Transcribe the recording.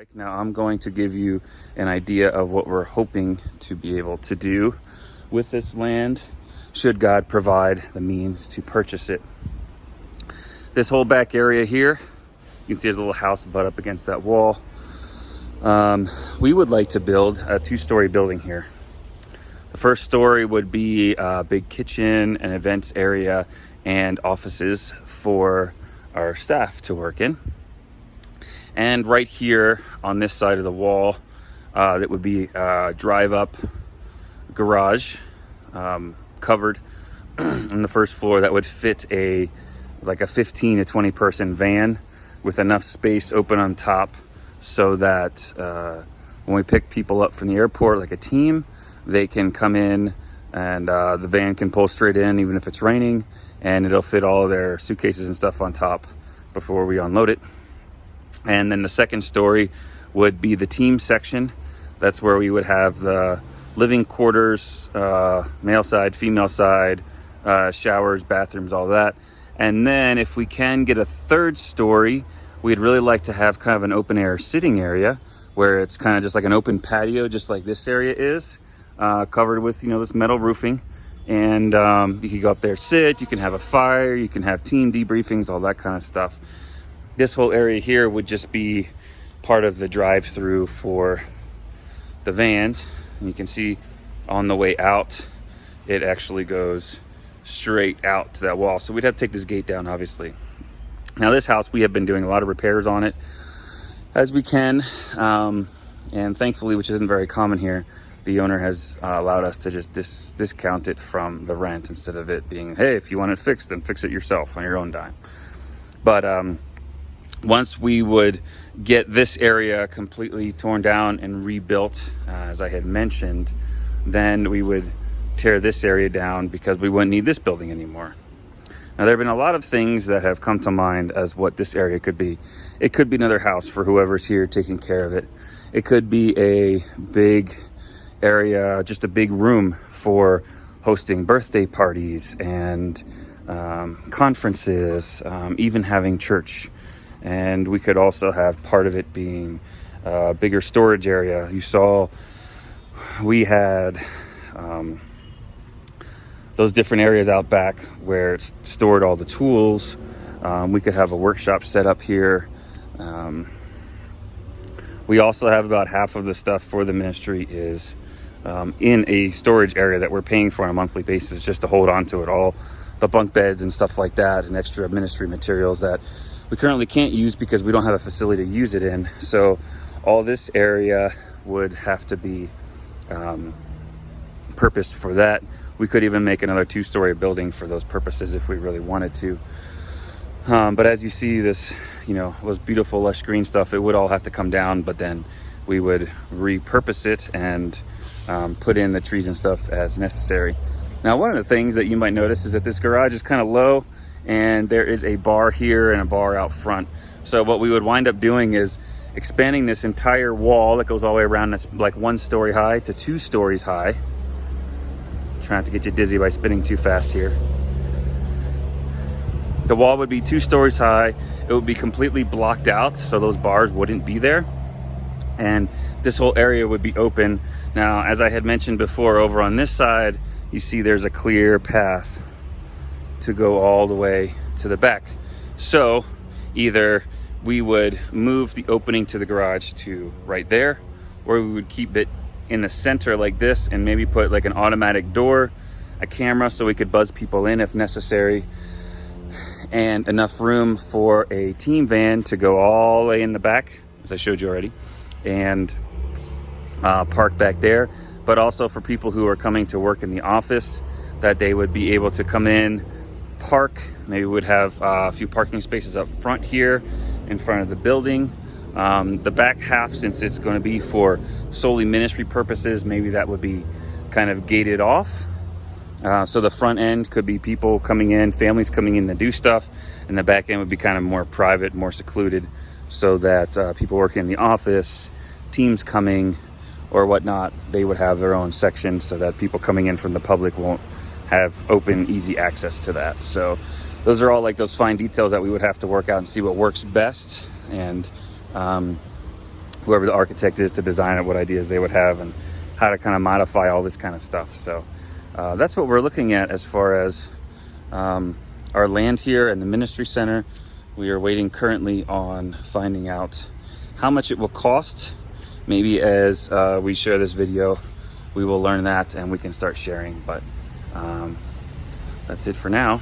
like. Now I'm going to give you an idea of what we're hoping to be able to do with this land, should God provide the means to purchase it. This whole back area here, you can see there's a little house butt up against that wall. We would like to build a 2-story building here. The first story would be a big kitchen, an events area, and offices for our staff to work in. And right here on this side of the wall, that would be a drive-up garage, covered on the first floor that would fit like a 15 to 20 person van with enough space open on top so that when we pick people up from the airport, like a team, they can come in and the van can pull straight in even if it's raining, and it'll fit all their suitcases and stuff on top before we unload it. And then the second story would be the team section. That's where we would have the living quarters, male side, female side, showers, bathrooms, all that. And then if we can get a third story, we'd really like to have kind of an open air sitting area where it's kind of just like an open patio, just like this area is, covered with, this metal roofing. And you can go up there, sit, you can have a fire, you can have team debriefings, all that kind of stuff. This whole area here would just be part of the drive-through for the vans. And you can see on the way out, it actually goes straight out to that wall. So we'd have to take this gate down, obviously. Now this house, we have been doing a lot of repairs on it as we can. And thankfully, which isn't very common here, the owner has allowed us to just discount it from the rent instead of it being, hey, if you want it fixed, then fix it yourself on your own dime. But once we would get this area completely torn down and rebuilt, as I had mentioned, then we would tear this area down because we wouldn't need this building anymore. Now, there have been a lot of things that have come to mind as what this area could be. It could be another house for whoever's here taking care of it. It could be a big area, just a big room for hosting birthday parties and conferences, even having church. And we could also have part of it being a bigger storage area. You saw we had those different areas out back where it's stored all the tools. We could have a workshop set up here. We also have about half of the stuff for the ministry is in a storage area that we're paying for on a monthly basis just to hold on to it all. The bunk beds and stuff like that, and extra ministry materials that we currently can't use because we don't have a facility to use it in. So all this area would have to be purposed for that. We could even make another 2-story building for those purposes if we really wanted to. But as you see, this, was beautiful lush green stuff. It would all have to come down, but then we would repurpose it and put in the trees and stuff as necessary. Now, one of the things that you might notice is that this garage is kind of low, and there is a bar here and a bar out front. So what we would wind up doing is expanding this entire wall that goes all the way around, that's like 1 story high to 2 stories high. Try not to get you dizzy by spinning too fast here. The wall would be 2 stories high. It would be completely blocked out, so those bars wouldn't be there. And this whole area would be open. Now, as I had mentioned before, over on this side, you see there's a clear path to go all the way to the back. So either we would move the opening to the garage to right there, or we would keep it in the center like this and maybe put like an automatic door, a camera so we could buzz people in if necessary, and enough room for a team van to go all the way in the back, as I showed you already, and park back there. But also for people who are coming to work in the office, that they would be able to come in, park. Maybe we'd have a few parking spaces up front here in front of the building. The back half, since it's going to be for solely ministry purposes, maybe that would be kind of gated off. So the front end could be people coming in, families coming in to do stuff, and the back end would be kind of more private, more secluded, so that people working in the office, teams coming or whatnot, they would have their own section so that people coming in from the public won't have open, easy access to that. So those are all like those fine details that we would have to work out and see what works best. And whoever the architect is to design it, what ideas they would have and how to kind of modify all this kind of stuff. So that's what we're looking at as far as our land here and the ministry center. We are waiting currently on finding out how much it will cost. Maybe as we share this video, we will learn that and we can start sharing. But that's it for now.